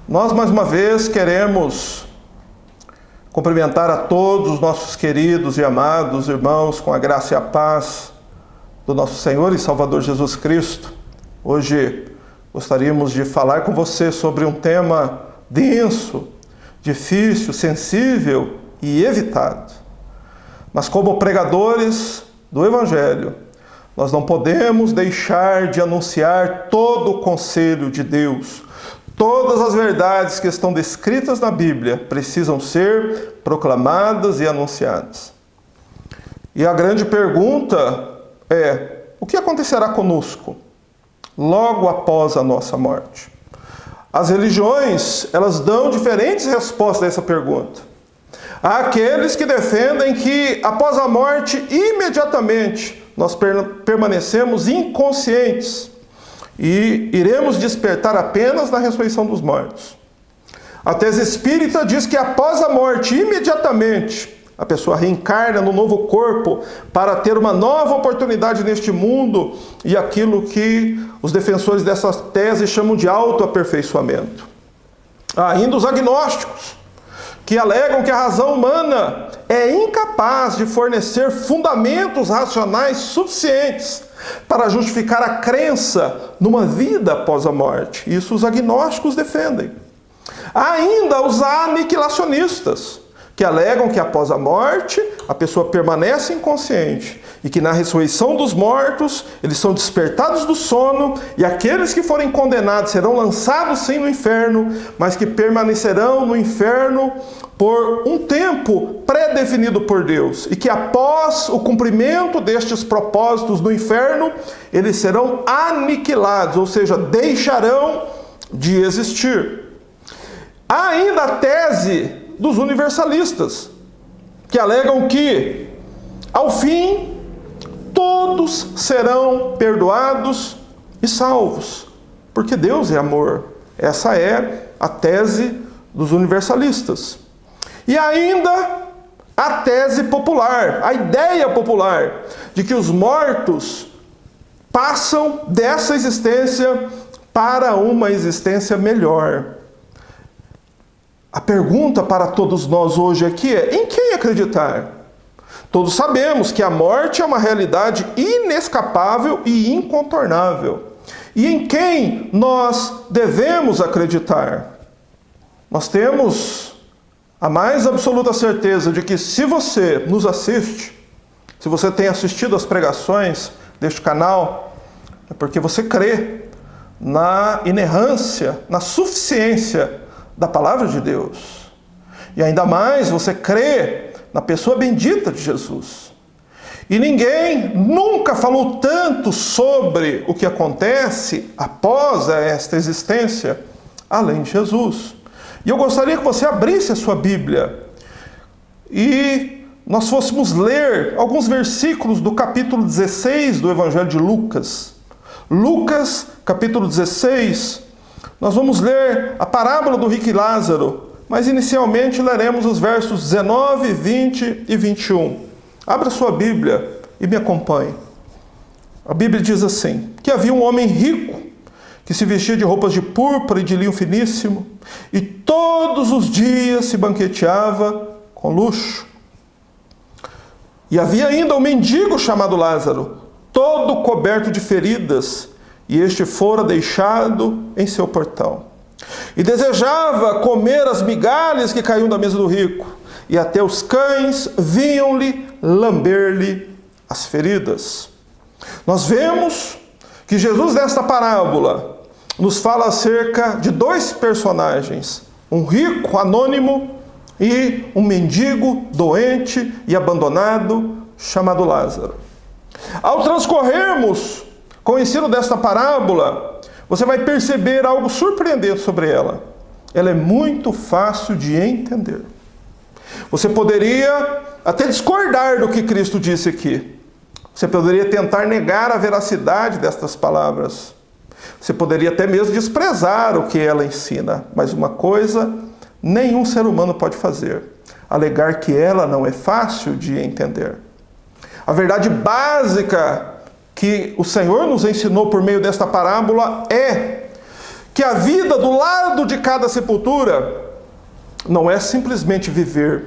Nós, mais uma vez, queremos cumprimentar a todos os nossos queridos e amados irmãos com a graça e a paz do nosso Senhor e Salvador Jesus Cristo. Hoje gostaríamos de falar com você sobre um tema denso, difícil, sensível e evitado. Mas como pregadores do Evangelho, nós não podemos deixar de anunciar todo o conselho de Deus. Todas as verdades que estão descritas na Bíblia precisam ser proclamadas e anunciadas. E a grande pergunta é: o que acontecerá conosco logo após a nossa morte? As religiões, elas dão diferentes respostas a essa pergunta. Há aqueles que defendem que após a morte, imediatamente, nós permanecemos inconscientes e iremos despertar apenas na ressurreição dos mortos. A tese espírita diz que após a morte, imediatamente, a pessoa reencarna no novo corpo para ter uma nova oportunidade neste mundo e aquilo que os defensores dessa tese chamam de autoaperfeiçoamento. Há ainda os agnósticos, que alegam que a razão humana é incapaz de fornecer fundamentos racionais suficientes para justificar a crença numa vida após a morte. Isso os agnósticos defendem. Há ainda os aniquilacionistas, que alegam que após a morte a pessoa permanece inconsciente e que na ressurreição dos mortos eles são despertados do sono e aqueles que forem condenados serão lançados sim no inferno, mas que permanecerão no inferno por um tempo pré-definido por Deus e que após o cumprimento destes propósitos no inferno eles serão aniquilados, ou seja, deixarão de existir. Há ainda a tese dos universalistas, que alegam que, ao fim, todos serão perdoados e salvos, porque Deus é amor. Essa é a tese dos universalistas. E ainda a tese popular, a ideia popular, de que os mortos passam dessa existência para uma existência melhor. A pergunta para todos nós hoje aqui é: em quem acreditar? Todos sabemos que a morte é uma realidade inescapável e incontornável. E em quem nós devemos acreditar? Nós temos a mais absoluta certeza de que se você nos assiste, se você tem assistido às pregações deste canal, é porque você crê na inerrância, na suficiência da palavra de Deus. E ainda mais você crê na pessoa bendita de Jesus. E ninguém nunca falou tanto sobre o que acontece após esta existência, além de Jesus. E eu gostaria que você abrisse a sua Bíblia e nós fôssemos ler alguns versículos do capítulo 16 do Evangelho de Lucas. Lucas, capítulo 16, nós vamos ler a parábola do rico e Lázaro, mas inicialmente leremos os versos 19, 20 e 21. Abra sua Bíblia e me acompanhe. A Bíblia diz assim: que havia um homem rico, que se vestia de roupas de púrpura e de linho finíssimo, e todos os dias se banqueteava com luxo. E havia ainda um mendigo chamado Lázaro, todo coberto de feridas, e este fora deixado em seu portão. E desejava comer as migalhas que caíam da mesa do rico, e até os cães vinham-lhe lamber-lhe as feridas. Nós vemos que Jesus, nesta parábola, nos fala acerca de dois personagens, um rico anônimo e um mendigo doente e abandonado chamado Lázaro. Ao transcorrermos com o ensino desta parábola, você vai perceber algo surpreendente sobre ela. Ela é muito fácil de entender. Você poderia até discordar do que Cristo disse aqui. Você poderia tentar negar a veracidade destas palavras. Você poderia até mesmo desprezar o que ela ensina. Mas uma coisa nenhum ser humano pode fazer: alegar que ela não é fácil de entender. A verdade básica que o Senhor nos ensinou por meio desta parábola é que a vida do lado de cada sepultura não é simplesmente viver.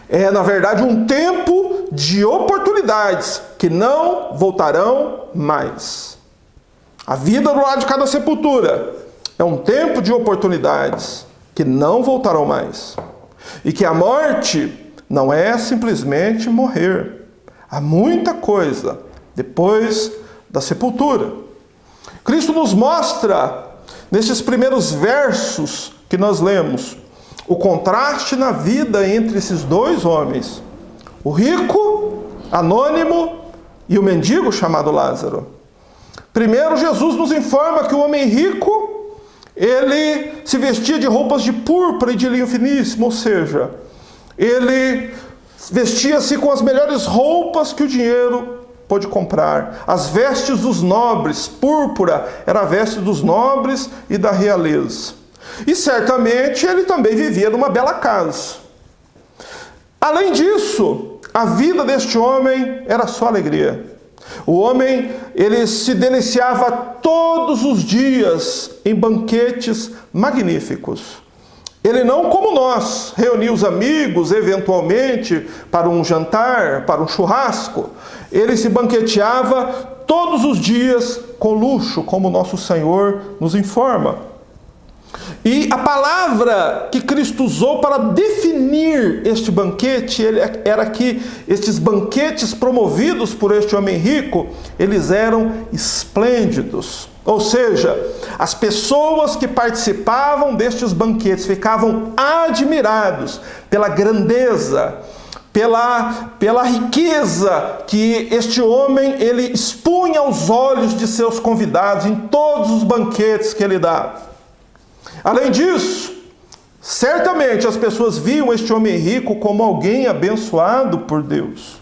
É, na verdade, um tempo de oportunidades que não voltarão mais. A vida do lado de cada sepultura é um tempo de oportunidades que não voltarão mais. E que a morte não é simplesmente morrer. Há muita coisa depois da sepultura. Cristo nos mostra, nesses primeiros versos que nós lemos, o contraste na vida entre esses dois homens. O rico, anônimo, e o mendigo chamado Lázaro. Primeiro, Jesus nos informa que o homem rico, ele se vestia de roupas de púrpura e de linho finíssimo, ou seja, ele vestia-se com as melhores roupas que o dinheiro pôde comprar. As vestes dos nobres, púrpura era a veste dos nobres e da realeza. E certamente ele também vivia numa bela casa. Além disso, a vida deste homem era só alegria. O homem, ele se deliciava todos os dias em banquetes magníficos. Ele não, como nós, reunia os amigos, eventualmente, para um jantar, para um churrasco. Ele se banqueteava todos os dias com luxo, como nosso Senhor nos informa. E a palavra que Cristo usou para definir este banquete era que estes banquetes promovidos por este homem rico, eles eram esplêndidos. Ou seja, as pessoas que participavam destes banquetes ficavam admirados pela grandeza, pela riqueza que este homem ele expunha aos olhos de seus convidados em todos os banquetes que ele dava. Além disso, certamente as pessoas viam este homem rico como alguém abençoado por Deus.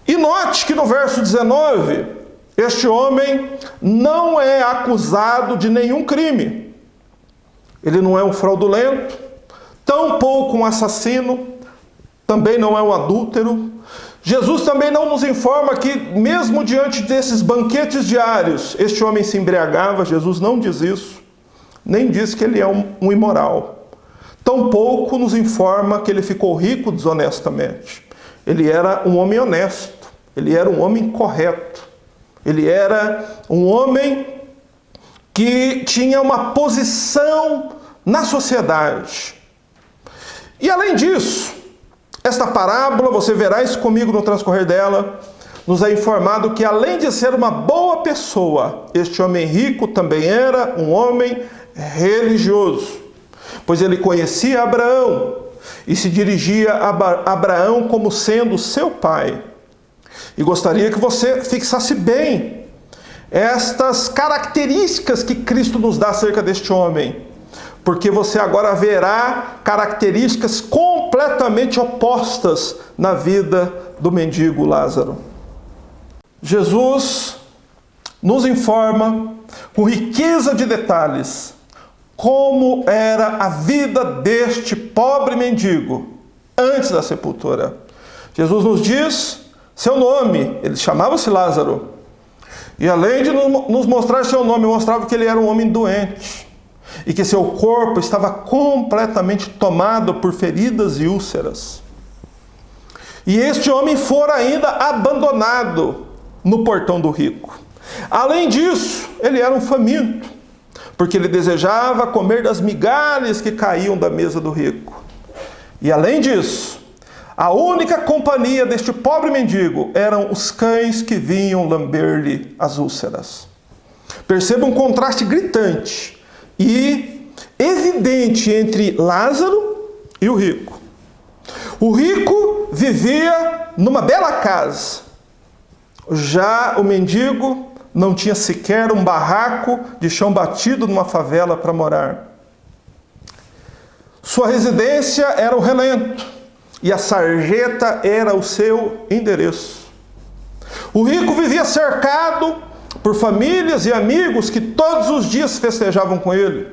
E note que no verso 19, este homem não é acusado de nenhum crime. Ele não é um fraudulento, tampouco um assassino, também não é um adúltero. Jesus também não nos informa que, mesmo diante desses banquetes diários, este homem se embriagava. Jesus não diz isso. Nem diz que ele é um imoral. Tampouco nos informa que ele ficou rico desonestamente. Ele era um homem honesto. Ele era um homem correto. Ele era um homem que tinha uma posição na sociedade. E além disso, esta parábola, você verá isso comigo no transcorrer dela, nos é informado que, além de ser uma boa pessoa, este homem rico também era um homem religioso, pois ele conhecia Abraão e se dirigia a Abraão como sendo seu pai. E gostaria que você fixasse bem estas características que Cristo nos dá acerca deste homem, porque você agora verá características completamente opostas na vida do mendigo Lázaro. Jesus nos informa com riqueza de detalhes como era a vida deste pobre mendigo antes da sepultura. Jesus nos diz seu nome, ele chamava-se Lázaro. E além de nos mostrar seu nome, mostrava que ele era um homem doente e que seu corpo estava completamente tomado por feridas e úlceras. E este homem fora ainda abandonado no portão do rico. Além disso, ele era um faminto, porque ele desejava comer das migalhas que caíam da mesa do rico. E além disso, a única companhia deste pobre mendigo eram os cães que vinham lamber-lhe as úlceras. Perceba um contraste gritante e evidente entre Lázaro e o rico. O rico vivia numa bela casa. Já o mendigo não tinha sequer um barraco de chão batido numa favela para morar. Sua residência era o relento e a sarjeta era o seu endereço. O rico vivia cercado por famílias e amigos que todos os dias festejavam com ele.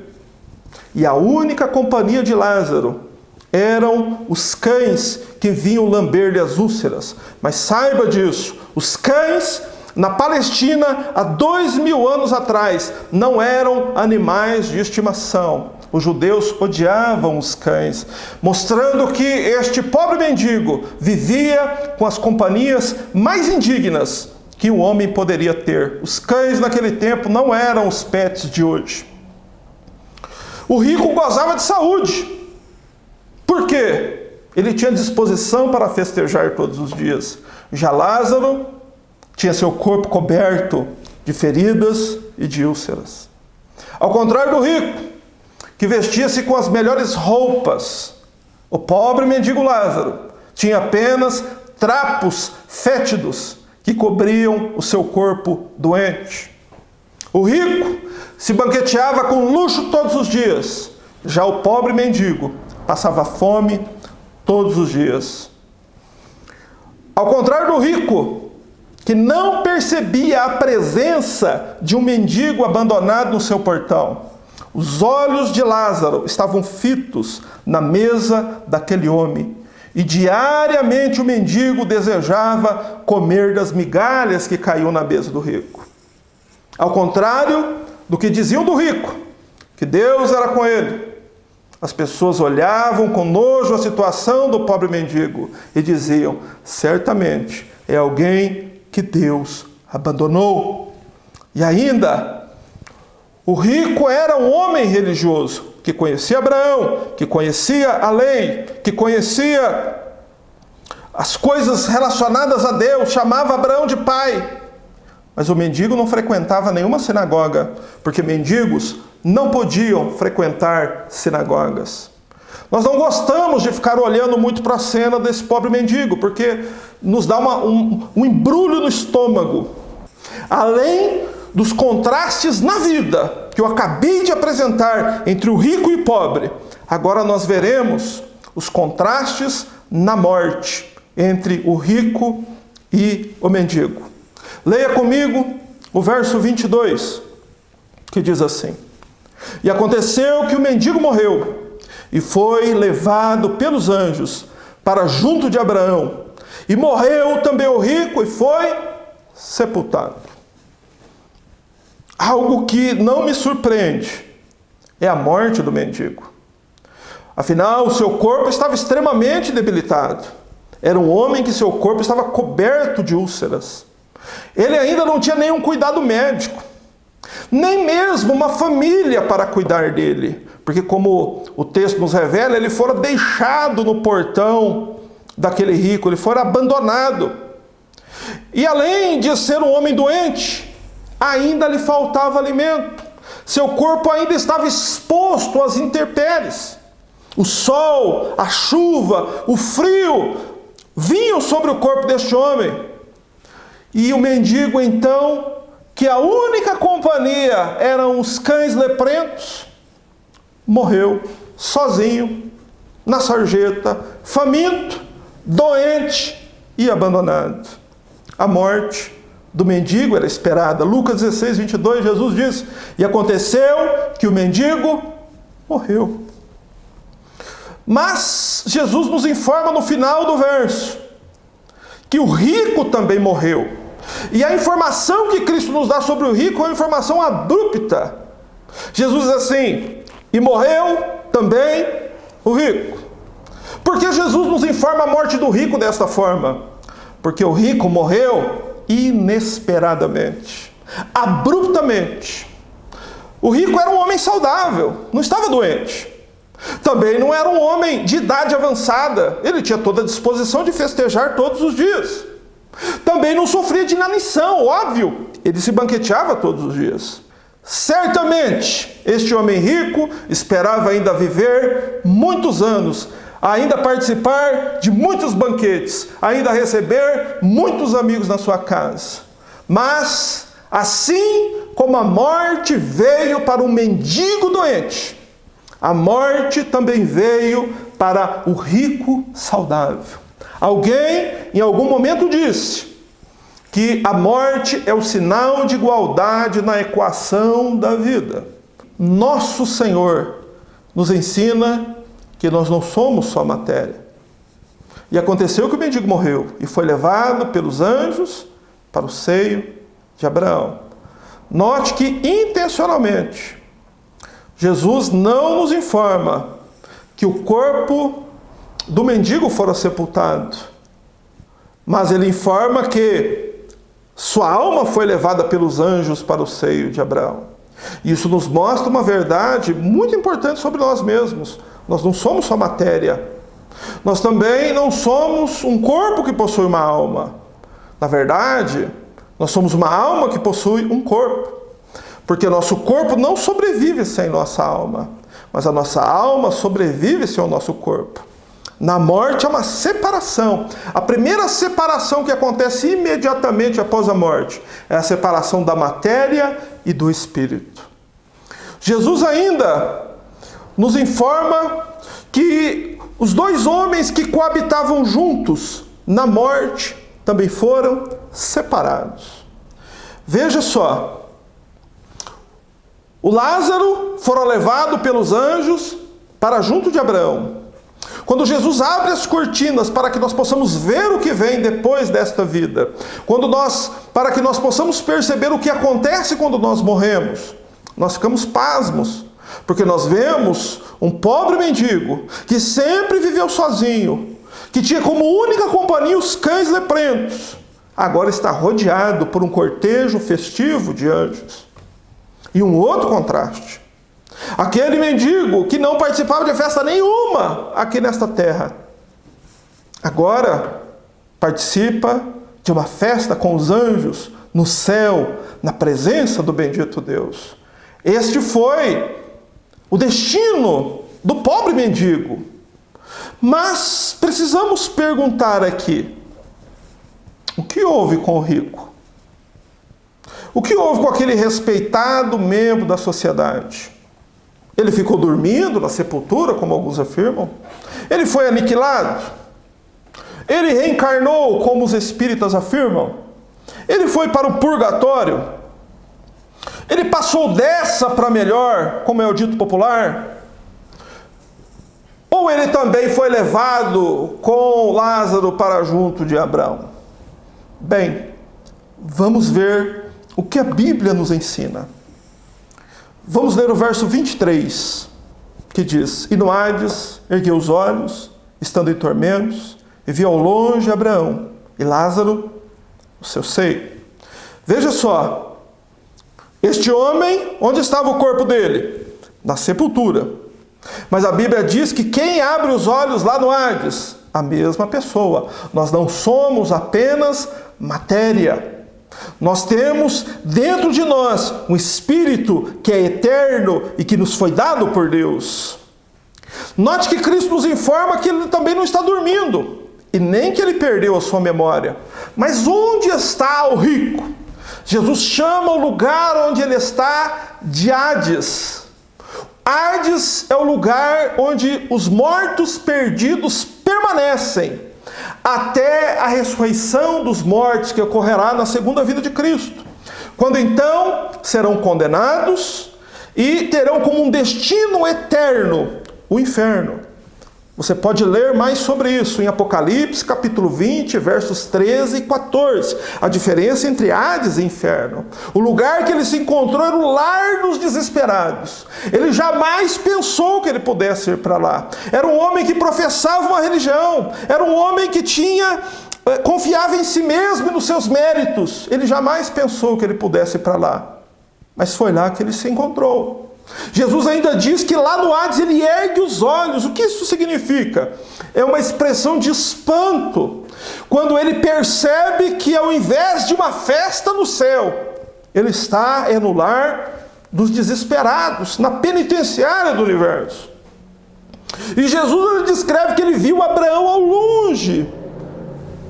E a única companhia de Lázaro eram os cães que vinham lamber-lhe as úlceras. Mas saiba disso, os cães na Palestina, há 2000 anos atrás, não eram animais de estimação. Os judeus odiavam os cães, mostrando que este pobre mendigo vivia com as companhias mais indignas que um homem poderia ter. Os cães naquele tempo não eram os pets de hoje. O rico gozava de saúde. Por quê? Ele tinha disposição para festejar todos os dias. Já Lázaro tinha seu corpo coberto de feridas e de úlceras. Ao contrário do rico, que vestia-se com as melhores roupas, o pobre mendigo Lázaro tinha apenas trapos fétidos que cobriam o seu corpo doente. O rico se banqueteava com luxo todos os dias. Já o pobre mendigo passava fome todos os dias. Ao contrário do rico, que não percebia a presença de um mendigo abandonado no seu portão, os olhos de Lázaro estavam fitos na mesa daquele homem. E diariamente o mendigo desejava comer das migalhas que caíam na mesa do rico. Ao contrário do que diziam do rico, que Deus era com ele, as pessoas olhavam com nojo a situação do pobre mendigo e diziam: certamente é alguém que Deus abandonou. E ainda, o rico era um homem religioso, que conhecia Abraão, que conhecia a lei, que conhecia as coisas relacionadas a Deus, chamava Abraão de pai. Mas o mendigo não frequentava nenhuma sinagoga, porque mendigos não podiam frequentar sinagogas. Nós não gostamos de ficar olhando muito para a cena desse pobre mendigo, porque nos dá um embrulho no estômago. Além dos contrastes na vida que eu acabei de apresentar entre o rico e o pobre, agora nós veremos os contrastes na morte entre o rico e o mendigo. Leia comigo o verso 22, que diz assim: E aconteceu que o mendigo morreu e foi levado pelos anjos para junto de Abraão. E morreu também o rico e foi sepultado. Algo que não me surpreende é a morte do mendigo. Afinal, o seu corpo estava extremamente debilitado. Era um homem que seu corpo estava coberto de úlceras. Ele ainda não tinha nenhum cuidado médico, nem mesmo uma família para cuidar dele. Porque, como o texto nos revela, ele fora deixado no portão daquele rico, ele fora abandonado. E além de ser um homem doente, ainda lhe faltava alimento. Seu corpo ainda estava exposto às intempéries. O sol, a chuva, o frio vinham sobre o corpo deste homem. E o mendigo, então, que a única companhia eram os cães leprentos, morreu sozinho, na sarjeta, faminto, doente e abandonado. A morte do mendigo era esperada. Lucas 16, 22, Jesus diz: E aconteceu que o mendigo morreu. Mas Jesus nos informa no final do verso que o rico também morreu. E a informação que Cristo nos dá sobre o rico é uma informação abrupta. Jesus diz assim: E morreu também o rico. Por que Jesus nos informa a morte do rico desta forma? Porque o rico morreu inesperadamente, abruptamente. O rico era um homem saudável, não estava doente. Também não era um homem de idade avançada, ele tinha toda a disposição de festejar todos os dias. Também não sofria de inanição, óbvio, ele se banqueteava todos os dias. Certamente, este homem rico esperava ainda viver muitos anos, ainda participar de muitos banquetes, ainda receber muitos amigos na sua casa. Mas, assim como a morte veio para um mendigo doente, a morte também veio para o rico saudável. Alguém, em algum momento, disse que a morte é o sinal de igualdade na equação da vida. Nosso Senhor nos ensina que nós não somos só matéria. E aconteceu que o mendigo morreu e foi levado pelos anjos para o seio de Abraão. Note que, intencionalmente, Jesus não nos informa que o corpo do mendigo fora sepultado, mas ele informa que sua alma foi levada pelos anjos para o seio de Abraão. Isso nos mostra uma verdade muito importante sobre nós mesmos. Nós não somos só matéria. Nós também não somos um corpo que possui uma alma. Na verdade, nós somos uma alma que possui um corpo. Porque nosso corpo não sobrevive sem nossa alma, mas a nossa alma sobrevive sem o nosso corpo. Na morte há uma separação. A primeira separação que acontece imediatamente após a morte é a separação da matéria e do espírito. Jesus ainda nos informa que os dois homens que coabitavam juntos na morte também foram separados. Veja só. O Lázaro fora levado pelos anjos para junto de Abraão. Quando Jesus abre as cortinas para que nós possamos ver o que vem depois desta vida, para que nós possamos perceber o que acontece quando nós morremos, nós ficamos pasmos, porque nós vemos um pobre mendigo que sempre viveu sozinho, que tinha como única companhia os cães leprentos, agora está rodeado por um cortejo festivo de anjos. E um outro contraste. Aquele mendigo que não participava de festa nenhuma aqui nesta terra, agora participa de uma festa com os anjos no céu, na presença do bendito Deus. Este foi o destino do pobre mendigo. Mas precisamos perguntar aqui: o que houve com o rico? O que houve com aquele respeitado membro da sociedade? Ele ficou dormindo na sepultura, como alguns afirmam? Ele foi aniquilado? Ele reencarnou, como os espíritas afirmam? Ele foi para o purgatório? Ele passou dessa para melhor, como é o dito popular? Ou ele também foi levado com Lázaro para junto de Abraão? Bem, vamos ver o que a Bíblia nos ensina. Vamos ler o verso 23, que diz: E no Hades ergueu os olhos, estando em tormentos, e viu ao longe Abraão e Lázaro no seu seio. Veja só, este homem, onde estava o corpo dele? Na sepultura. Mas a Bíblia diz que quem abre os olhos lá no Hades? A mesma pessoa. Nós não somos apenas matéria. Nós temos dentro de nós um espírito que é eterno e que nos foi dado por Deus. Note que Cristo nos informa que ele também não está dormindo, e nem que ele perdeu a sua memória. Mas onde está o rico? Jesus chama o lugar onde ele está de Hades. Hades é o lugar onde os mortos perdidos permanecem até a ressurreição dos mortos, que ocorrerá na segunda vinda de Cristo, quando então serão condenados e terão como um destino eterno o inferno. Você pode ler mais sobre isso em Apocalipse, capítulo 20, versos 13 e 14. A diferença entre Hades e inferno. O lugar que ele se encontrou era o lar dos desesperados. Ele jamais pensou que ele pudesse ir para lá. Era um homem que professava uma religião. Era um homem que confiava em si mesmo e nos seus méritos. Ele jamais pensou que ele pudesse ir para lá. Mas foi lá que ele se encontrou. Jesus ainda diz que lá no Hades ele ergue os olhos. O que isso significa? É uma expressão de espanto, quando ele percebe que ao invés de uma festa no céu, ele está no lar dos desesperados, na penitenciária do universo. E Jesus descreve que ele viu Abraão ao longe.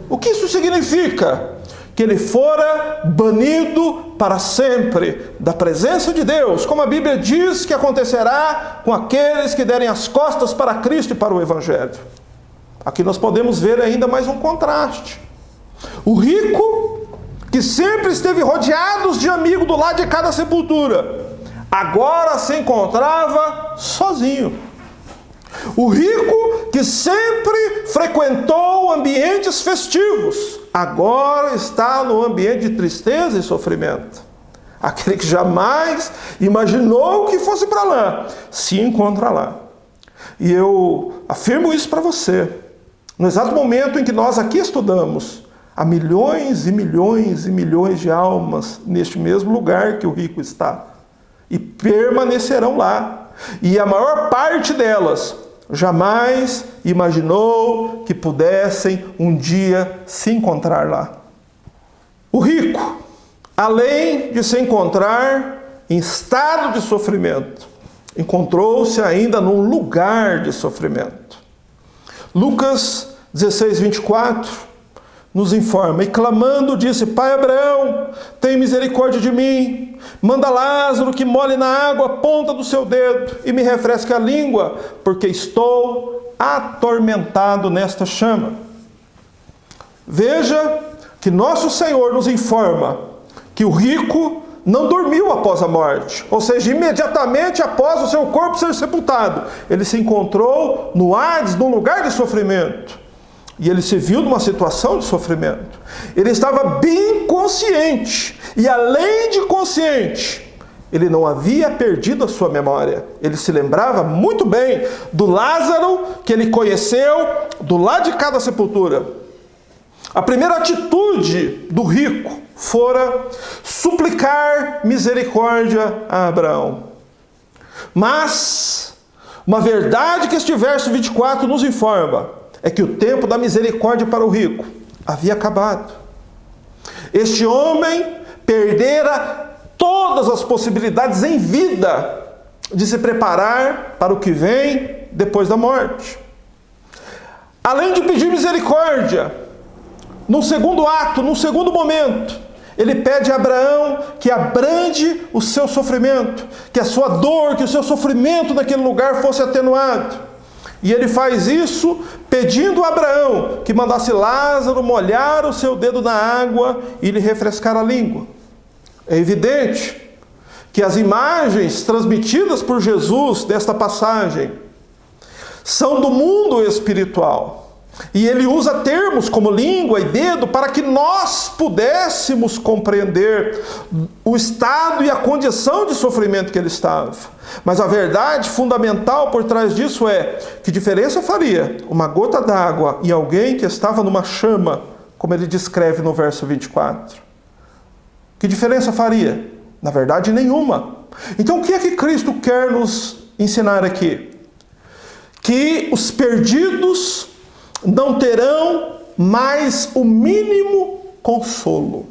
O que isso significa? Que ele fora banido para sempre da presença de Deus, como a Bíblia diz que acontecerá com aqueles que derem as costas para Cristo e para o Evangelho. Aqui nós podemos ver ainda mais um contraste. O rico, que sempre esteve rodeado de amigos do lado de cada sepultura, agora se encontrava sozinho. O rico, que sempre frequentou ambientes festivos, agora está no ambiente de tristeza e sofrimento. Aquele que jamais imaginou que fosse para lá, se encontra lá. E eu afirmo isso para você. No exato momento em que nós aqui estudamos, há milhões e milhões e milhões de almas neste mesmo lugar que o rico está. E permanecerão lá. E a maior parte delas jamais imaginou que pudessem um dia se encontrar lá. O rico, além de se encontrar em estado de sofrimento, encontrou-se ainda num lugar de sofrimento. Lucas 16, 24 nos informa: e clamando disse: Pai Abraão, tem misericórdia de mim, manda Lázaro que molhe na água a ponta do seu dedo e me refresque a língua, porque estou atormentado nesta chama. Veja que nosso Senhor nos informa que o rico não dormiu após a morte, ou seja, imediatamente após o seu corpo ser sepultado, ele se encontrou no Hades, num lugar de sofrimento. E ele se viu numa situação de sofrimento. Ele estava bem consciente. E além de consciente, ele não havia perdido a sua memória. Ele se lembrava muito bem do Lázaro que ele conheceu do lado de cá da sepultura. A primeira atitude do rico fora suplicar misericórdia a Abraão. Mas uma verdade que este verso 24 nos informa é que o tempo da misericórdia para o rico havia acabado. Este homem perdera todas as possibilidades em vida de se preparar para o que vem depois da morte. Além de pedir misericórdia, num segundo ato, num segundo momento, ele pede a Abraão que abrande o seu sofrimento, que a sua dor, que o seu sofrimento naquele lugar fosse atenuado. E ele faz isso pedindo a Abraão que mandasse Lázaro molhar o seu dedo na água e lhe refrescar a língua. É evidente que as imagens transmitidas por Jesus desta passagem são do mundo espiritual. E ele usa termos como língua e dedo para que nós pudéssemos compreender o estado e a condição de sofrimento que ele estava. Mas a verdade fundamental por trás disso é: que diferença faria uma gota d'água em alguém que estava numa chama, como ele descreve no verso 24? Que diferença faria? Na verdade, nenhuma. Então o que é que Cristo quer nos ensinar aqui? Que os perdidos não terão mais o mínimo consolo.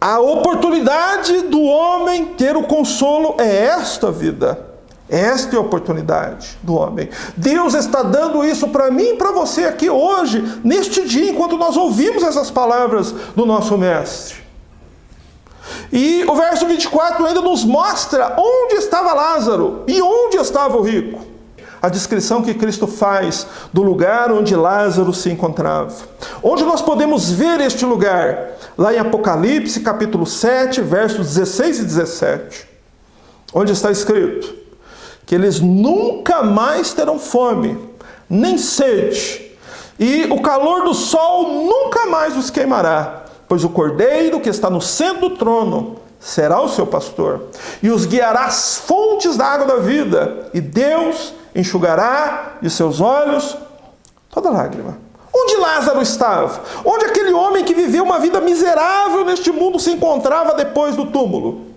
A oportunidade do homem ter o consolo é esta vida. Esta é a oportunidade do homem. Deus está dando isso para mim e para você aqui hoje, neste dia, enquanto nós ouvimos essas palavras do nosso Mestre. E o verso 24 ainda nos mostra onde estava Lázaro e onde estava o rico. A descrição que Cristo faz do lugar onde Lázaro se encontrava. Onde nós podemos ver este lugar? Lá em Apocalipse, capítulo 7, versos 16 e 17. Onde está escrito que eles nunca mais terão fome, nem sede, e o calor do sol nunca mais os queimará, pois o Cordeiro que está no centro do trono será o seu pastor, e os guiará às fontes da água da vida, e Deus enxugará de seus olhos toda lágrima. Onde Lázaro estava? Onde aquele homem que viveu uma vida miserável neste mundo se encontrava depois do túmulo?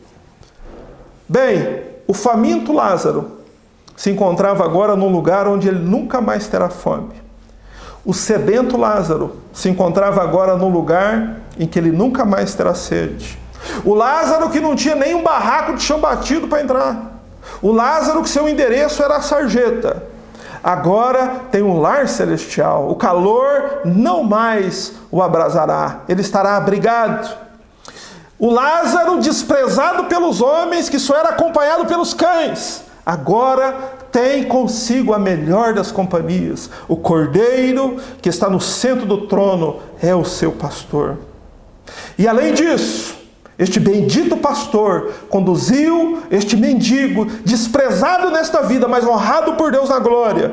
Bem, o faminto Lázaro se encontrava agora num lugar onde ele nunca mais terá fome. O sedento Lázaro se encontrava agora num lugar em que ele nunca mais terá sede. O Lázaro que não tinha nem um barraco de chão batido para entrar. O Lázaro que seu endereço era a sarjeta. Agora tem um lar celestial. O calor não mais o abrasará. Ele estará abrigado. O Lázaro desprezado pelos homens, que só era acompanhado pelos cães, agora tem consigo a melhor das companhias. O Cordeiro que está no centro do trono é o seu pastor. E além disso, este bendito pastor conduziu este mendigo, desprezado nesta vida, mas honrado por Deus na glória,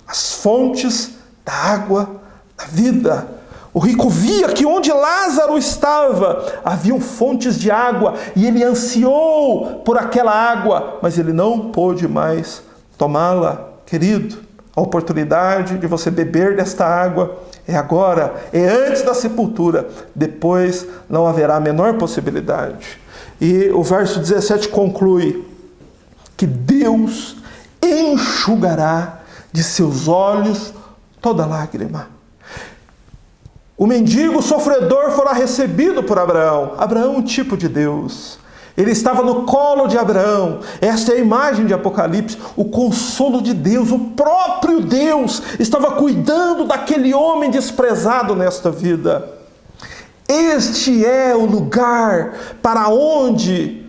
às fontes da água da vida. O rico via que onde Lázaro estava, haviam fontes de água, e ele ansiou por aquela água, mas ele não pôde mais tomá-la. Querido, a oportunidade de você beber desta água é agora, é antes da sepultura. Depois não haverá a menor possibilidade. E o verso 17 conclui que Deus enxugará de seus olhos toda lágrima. O mendigo sofredor fora recebido por Abraão. Abraão é um tipo de Deus. Ele estava no colo de Abraão. Esta é a imagem de Apocalipse. O consolo de Deus, o próprio Deus, estava cuidando daquele homem desprezado nesta vida. Este é o lugar para onde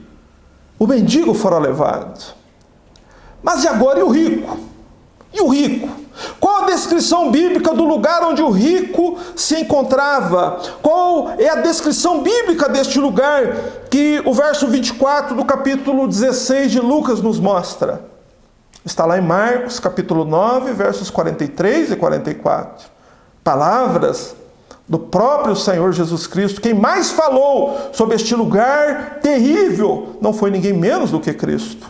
o mendigo fora levado. Mas e agora, e o rico? E o rico? Qual a descrição bíblica do lugar onde o rico se encontrava? Qual é a descrição bíblica deste lugar que o verso 24 do capítulo 16 de Lucas nos mostra? Está lá em Marcos, capítulo 9, versos 43 e 44. Palavras do próprio Senhor Jesus Cristo. Quem mais falou sobre este lugar terrível não foi ninguém menos do que Cristo.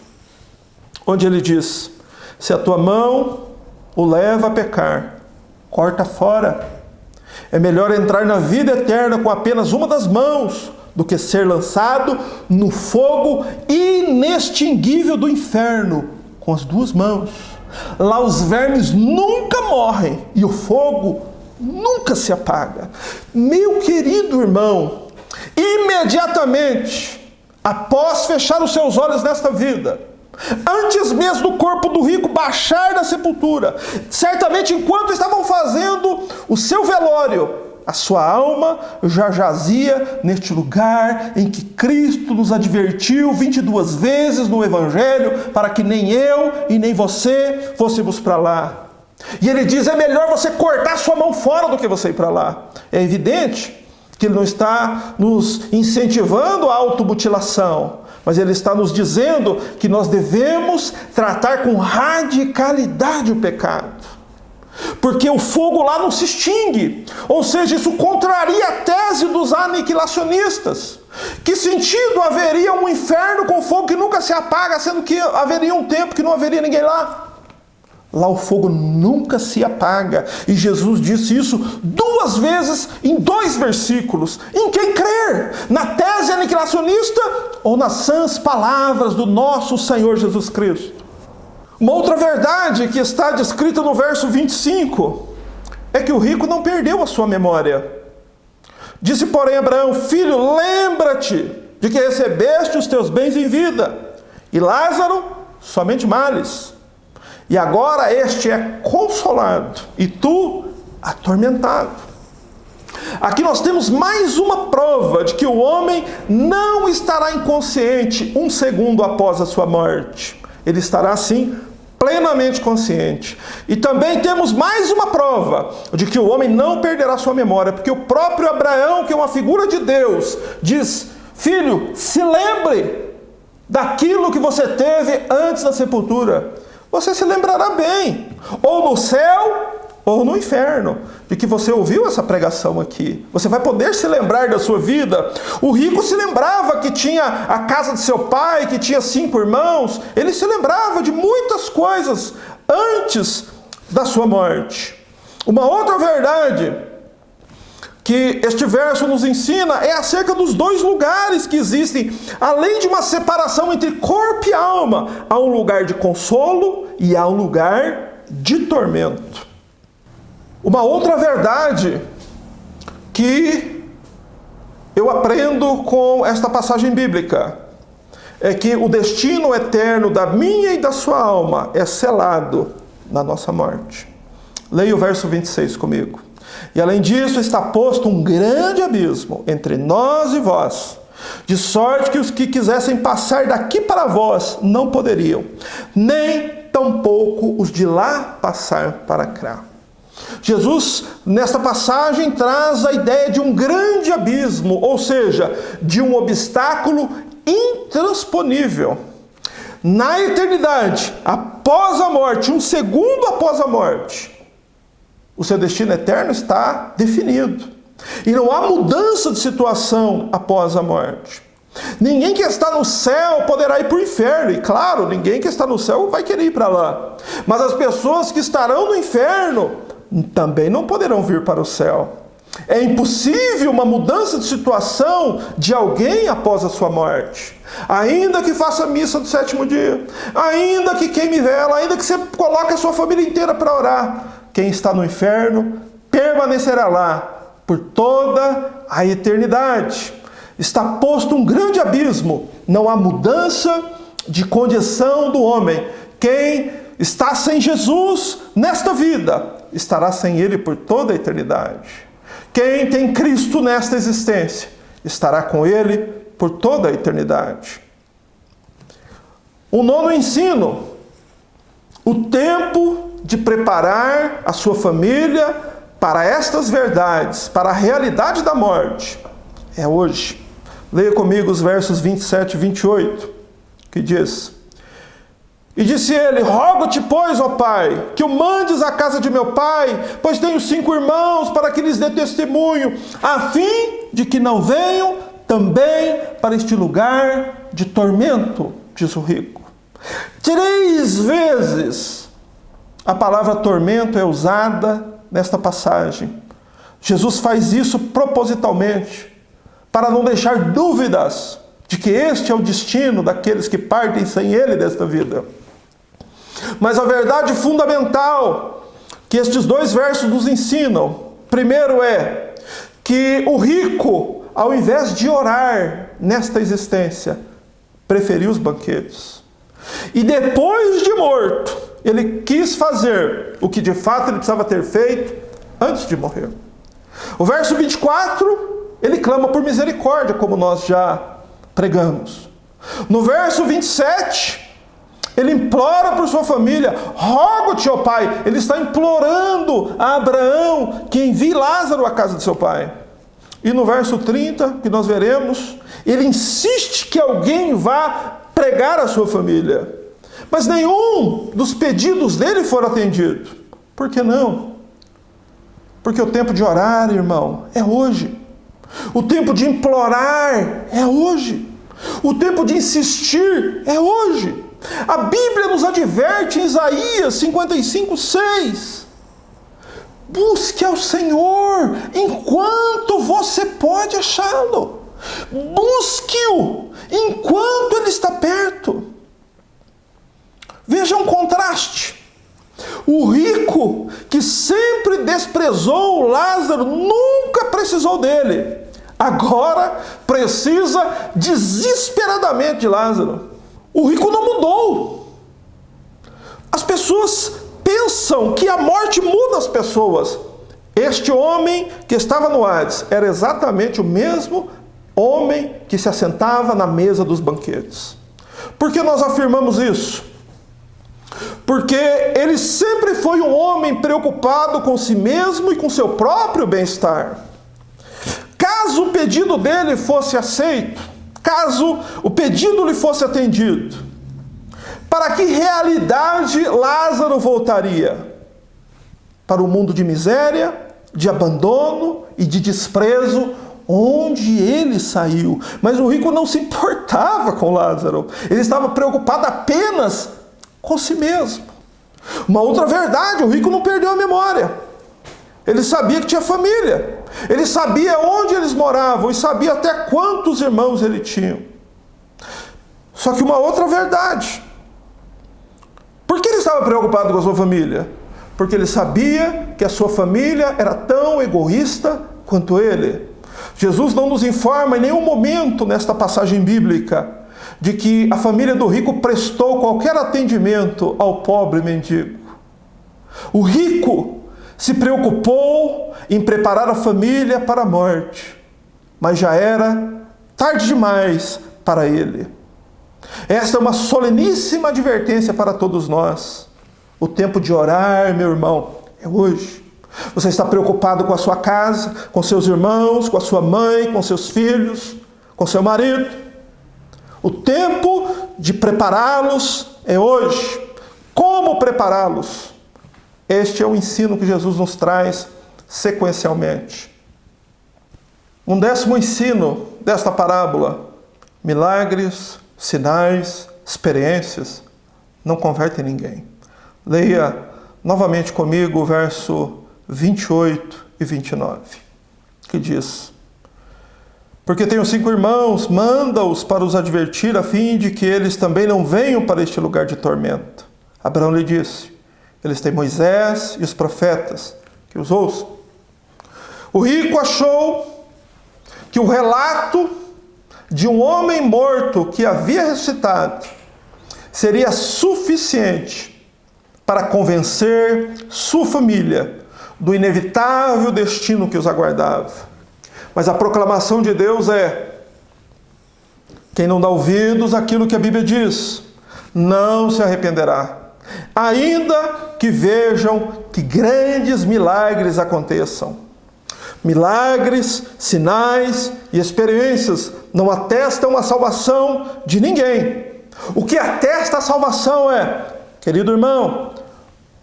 Onde ele diz: se a tua mão o leva a pecar, corta fora. É melhor entrar na vida eterna com apenas uma das mãos do que ser lançado no fogo inextinguível do inferno com as duas mãos. Lá os vermes nunca morrem e o fogo nunca se apaga. Meu querido irmão, imediatamente após fechar os seus olhos nesta vida, antes mesmo do corpo do rico baixar da sepultura, certamente enquanto estavam fazendo o seu velório, a sua alma já jazia neste lugar em que Cristo nos advertiu 22 vezes no Evangelho para que nem eu e nem você fôssemos para lá. E ele diz: é melhor você cortar sua mão fora do que você ir para lá. É evidente que ele não está nos incentivando a automutilação, mas ele está nos dizendo que nós devemos tratar com radicalidade o pecado. Porque o fogo lá não se extingue. Ou seja, isso contraria a tese dos aniquilacionistas. Que sentido haveria um inferno com fogo que nunca se apaga, sendo que haveria um tempo que não haveria ninguém lá? Lá o fogo nunca se apaga. E Jesus disse isso 2 vezes em 2 versículos. Em quem crer? Na tese aniquilacionista ou nas sãs palavras do nosso Senhor Jesus Cristo? Uma outra verdade que está descrita no verso 25 é que o rico não perdeu a sua memória. Disse, porém, Abraão: filho, lembra-te de que recebeste os teus bens em vida, e Lázaro somente males. E agora este é consolado, e tu atormentado. Aqui nós temos mais uma prova de que o homem não estará inconsciente 1 segundo após a sua morte. Ele estará, sim, plenamente consciente. E também temos mais uma prova de que o homem não perderá sua memória, porque o próprio Abraão, que é uma figura de Deus, diz: filho, se lembre daquilo que você teve antes da sepultura. Você se lembrará bem, ou no céu, ou no inferno, de que você ouviu essa pregação aqui. Você vai poder se lembrar da sua vida. O rico se lembrava que tinha a casa de seu pai, que tinha 5 irmãos. Ele se lembrava de muitas coisas antes da sua morte. Uma outra verdade que este verso nos ensina é acerca dos 2 lugares que existem. Além de uma separação entre corpo e alma, há um lugar de consolo e há um lugar de tormento. Uma outra verdade que eu aprendo com esta passagem bíblica é que o destino eterno da minha e da sua alma é selado na nossa morte. Leia o verso 26 comigo. E além disso está posto um grande abismo entre nós e vós, de sorte que os que quisessem passar daqui para vós não poderiam, nem tampouco os de lá passar para cá. Jesus, nesta passagem, traz a ideia de um grande abismo, ou seja, de um obstáculo intransponível. Na eternidade, após a morte, 1 segundo após a morte, o seu destino eterno está definido. E não há mudança de situação após a morte. Ninguém que está no céu poderá ir para o inferno. E claro, ninguém que está no céu vai querer ir para lá. Mas as pessoas que estarão no inferno também não poderão vir para o céu. É impossível uma mudança de situação de alguém após a sua morte. Ainda que faça missa do sétimo dia, ainda que queime vela, ainda que você coloque a sua família inteira para orar, quem está no inferno permanecerá lá por toda a eternidade. Está posto um grande abismo, não há mudança de condição do homem. Quem está sem Jesus nesta vida, estará sem Ele por toda a eternidade. Quem tem Cristo nesta existência, estará com Ele por toda a eternidade. O nono ensino: o tempo de preparar a sua família para estas verdades, para a realidade da morte, é hoje. Leia comigo os versos 27 e 28, que diz: E disse ele: Rogo-te, pois, ó Pai, que o mandes à casa de meu pai, pois tenho 5 irmãos, para que lhes dê testemunho, a fim de que não venham também para este lugar de tormento, diz o rico. 3 vezes a palavra tormento é usada nesta passagem. Jesus faz isso propositalmente, para não deixar dúvidas de que este é o destino daqueles que partem sem Ele desta vida. Mas a verdade fundamental que estes 2 versos nos ensinam, primeiro é que o rico, ao invés de orar nesta existência, preferiu os banquetes. E depois de morto, ele quis fazer o que de fato ele precisava ter feito antes de morrer. O verso 24, ele clama por misericórdia, como nós já pregamos. No verso 27, ele implora por sua família: Rogo-te, ó Pai. Ele está implorando a Abraão que envie Lázaro à casa de seu pai. E no verso 30, que nós veremos, ele insiste que alguém vá pregar a sua família. Mas nenhum dos pedidos dele for atendido. Por que não? Porque o tempo de orar, irmão, é hoje. O tempo de implorar é hoje. O tempo de insistir é hoje. A Bíblia nos adverte em Isaías 55:6. Busque ao Senhor enquanto você pode achá-lo. Busque-o enquanto Ele está perto. Veja um contraste. O rico, que sempre desprezou Lázaro, nunca precisou dele. Agora precisa desesperadamente de Lázaro. O rico não mudou. As pessoas pensam que a morte muda as pessoas. Este homem que estava no Hades era exatamente o mesmo homem que se assentava na mesa dos banquetes. Por que nós afirmamos isso? Porque ele sempre foi um homem preocupado com si mesmo e com seu próprio bem-estar. Caso o pedido dele fosse aceito, caso o pedido lhe fosse atendido, para que realidade Lázaro voltaria? Para o mundo de miséria, de abandono e de desprezo, onde ele saiu. Mas o rico não se importava com Lázaro. Ele estava preocupado apenas com si mesmo. Uma outra verdade: o rico não perdeu a memória. Ele sabia que tinha família. Ele sabia onde eles moravam e sabia até quantos irmãos ele tinha. Só que uma outra verdade: por que ele estava preocupado com a sua família? Porque ele sabia que a sua família era tão egoísta quanto ele. Jesus não nos informa em nenhum momento nesta passagem bíblica de que a família do rico prestou qualquer atendimento ao pobre mendigo. O rico se preocupou em preparar a família para a morte, mas já era tarde demais para ele. Esta é uma soleníssima advertência para todos nós. O tempo de orar, meu irmão, é hoje. Você está preocupado com a sua casa, com seus irmãos, com a sua mãe, com seus filhos, com seu marido. O tempo de prepará-los é hoje. Como prepará-los? Este é o ensino que Jesus nos traz sequencialmente. Um 10º ensino desta parábola: milagres, sinais, experiências não convertem ninguém. Leia novamente comigo o verso 28 e 29, que diz: porque tenho 5 irmãos, manda-os para os advertir, a fim de que eles também não venham para este lugar de tormento. Abraão lhe disse: eles têm Moisés e os profetas, que os ouçam. O rico achou que o relato de um homem morto que havia ressuscitado seria suficiente para convencer sua família do inevitável destino que os aguardava. Mas a proclamação de Deus é: quem não dá ouvidos àquilo que a Bíblia diz, não se arrependerá, ainda que vejam que grandes milagres aconteçam. Milagres, sinais e experiências não atestam a salvação de ninguém. O que atesta a salvação é, querido irmão,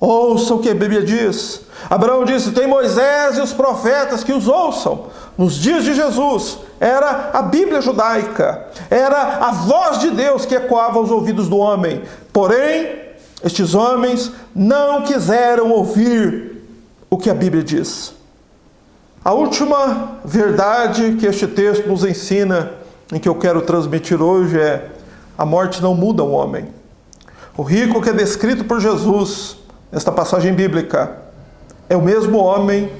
ouça o que a Bíblia diz. Abraão disse: tem Moisés e os profetas, que os ouçam. Nos dias de Jesus, era a Bíblia judaica, era a voz de Deus que ecoava aos ouvidos do homem. Porém, estes homens não quiseram ouvir o que a Bíblia diz. A última verdade que este texto nos ensina, em que eu quero transmitir hoje, é: a morte não muda o homem. O rico que é descrito por Jesus nesta passagem bíblica é o mesmo homem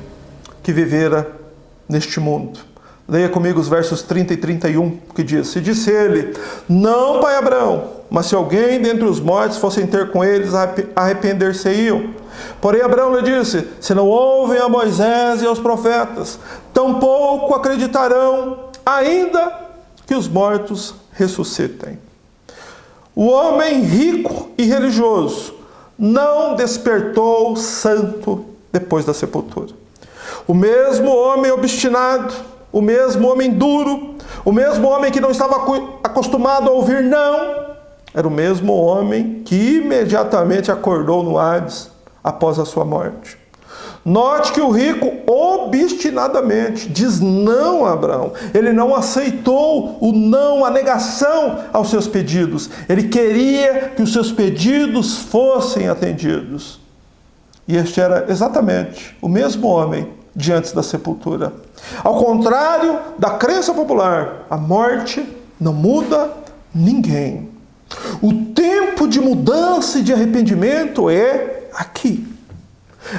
que vivera neste mundo. Leia comigo os versos 30 e 31, que diz: e disse ele: não, pai Abraão, mas se alguém dentre os mortos fossem ter com eles, arrepender-se-iam. Porém Abraão lhe disse: se não ouvem a Moisés e aos profetas, tampouco acreditarão, ainda que os mortos ressuscitem. O homem rico e religioso não despertou santo depois da sepultura. O mesmo homem obstinado, o mesmo homem duro, o mesmo homem que não estava acostumado a ouvir não, era o mesmo homem que imediatamente acordou no Hades após a sua morte. Note que o rico obstinadamente diz não a Abraão. Ele não aceitou o não, a negação aos seus pedidos. Ele queria que os seus pedidos fossem atendidos. E este era exatamente o mesmo homem diante da sepultura. Ao contrário da crença popular, a morte não muda ninguém. O tempo de mudança e de arrependimento é aqui.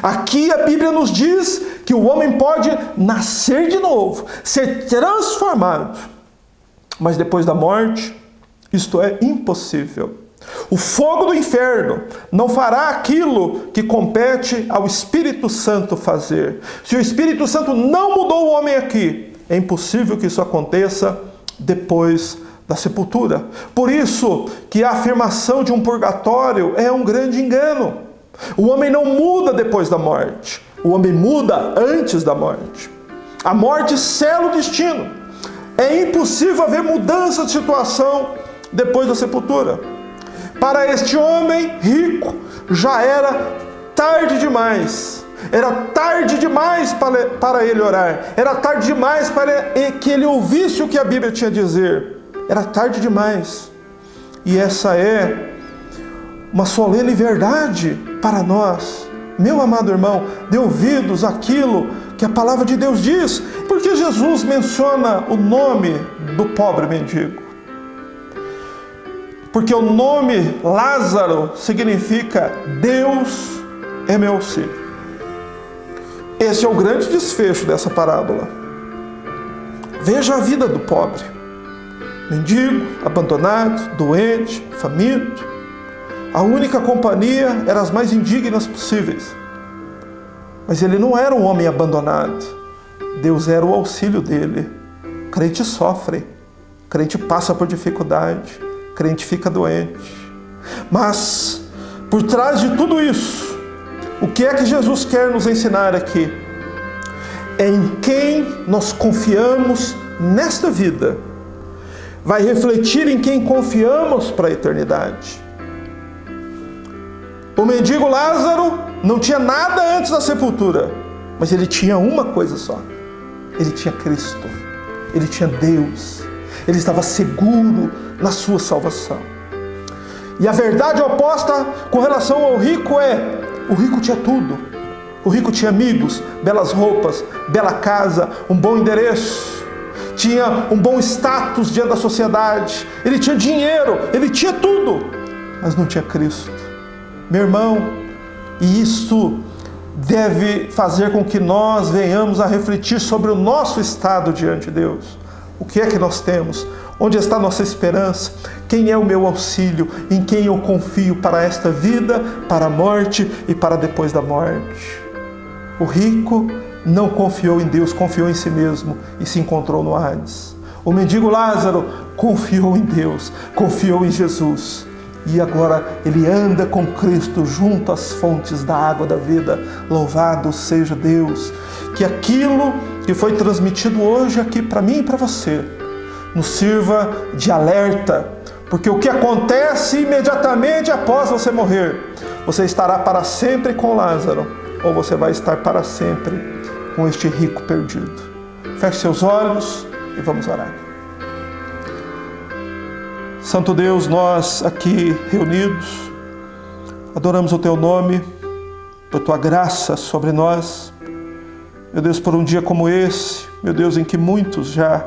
Aqui a Bíblia nos diz que o homem pode nascer de novo, ser transformado. Mas depois da morte, isto é impossível. O fogo do inferno não fará aquilo que compete ao Espírito Santo fazer. Se o Espírito Santo não mudou o homem aqui, é impossível que isso aconteça depois da sepultura. Por isso que a afirmação de um purgatório é um grande engano. O homem não muda depois da morte. O homem muda antes da morte. A morte sela o destino. É impossível haver mudança de situação depois da sepultura. Para este homem rico, já era tarde demais. Era tarde demais para ele orar. Era tarde demais para que ele ouvisse o que a Bíblia tinha a dizer. Era tarde demais. E essa é uma solene verdade para nós. Meu amado irmão, dê ouvidos àquilo que a palavra de Deus diz. Por que Jesus menciona o nome do pobre mendigo? Porque o nome Lázaro significa Deus é meu auxílio. Esse é o grande desfecho dessa parábola. Veja a vida do pobre. Mendigo, abandonado, doente, faminto. A única companhia eram as mais indignas possíveis. Mas ele não era um homem abandonado. Deus era o auxílio dele. O crente sofre. O crente passa por dificuldade. O crente fica doente. Mas, por trás de tudo isso, o que é que Jesus quer nos ensinar aqui? É em quem nós confiamos nesta vida. Vai refletir em quem confiamos para a eternidade. O mendigo Lázaro não tinha nada antes da sepultura, mas ele tinha uma coisa só. Ele tinha Cristo. ele tinha Deus, ele estava seguro na sua salvação. E a verdade oposta com relação ao rico é: o rico tinha tudo. O rico tinha amigos, belas roupas, bela casa, um bom endereço, tinha um bom status diante da sociedade, ele tinha dinheiro, ele tinha tudo, mas não tinha Cristo. Meu irmão, e isso deve fazer com que nós venhamos a refletir sobre o nosso estado diante de Deus. O que é que nós temos? Onde está a nossa esperança? Quem é o meu auxílio? Em quem eu confio para esta vida, para a morte e para depois da morte? O rico não confiou em Deus, confiou em si mesmo e se encontrou no Hades. O mendigo Lázaro confiou em Deus, confiou em Jesus. E agora ele anda com Cristo junto às fontes da água da vida. Louvado seja Deus. Que aquilo que foi transmitido hoje aqui para mim e para você nos sirva de alerta. Porque o que acontece imediatamente após você morrer, você estará para sempre com Lázaro, ou você vai estar para sempre com este rico perdido. Feche seus olhos e vamos orar. Santo Deus, nós aqui reunidos, adoramos o Teu nome, por Tua graça sobre nós. Meu Deus, por um dia como esse, meu Deus, em que muitos já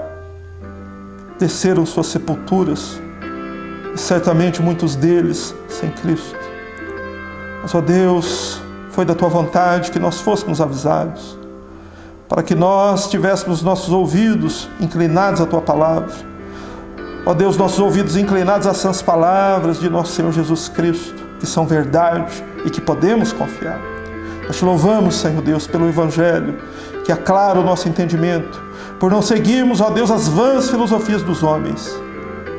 desceram suas sepulturas, e certamente muitos deles sem Cristo. Mas, ó Deus, foi da Tua vontade que nós fôssemos avisados, para que nós tivéssemos nossos ouvidos inclinados à Tua palavra. Ó Deus, nossos ouvidos inclinados às sãs palavras de nosso Senhor Jesus Cristo, que são verdade e que podemos confiar. Nós te louvamos, Senhor Deus, pelo Evangelho, que aclara o nosso entendimento, por não seguirmos, ó Deus, as vãs filosofias dos homens,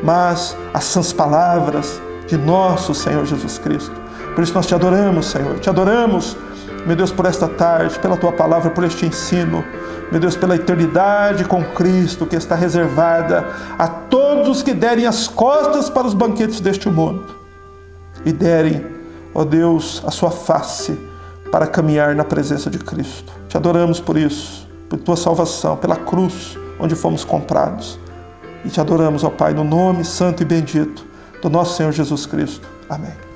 mas as sãs palavras de nosso Senhor Jesus Cristo. Por isso nós te adoramos, Senhor. Te adoramos, meu Deus, por esta tarde, pela Tua palavra, por este ensino. Meu Deus, pela eternidade com Cristo que está reservada a todos os que derem as costas para os banquetes deste mundo e derem, ó Deus, a sua face para caminhar na presença de Cristo. Te adoramos por isso, por Tua salvação, pela cruz onde fomos comprados. E te adoramos, ó Pai, no nome santo e bendito do nosso Senhor Jesus Cristo. Amém.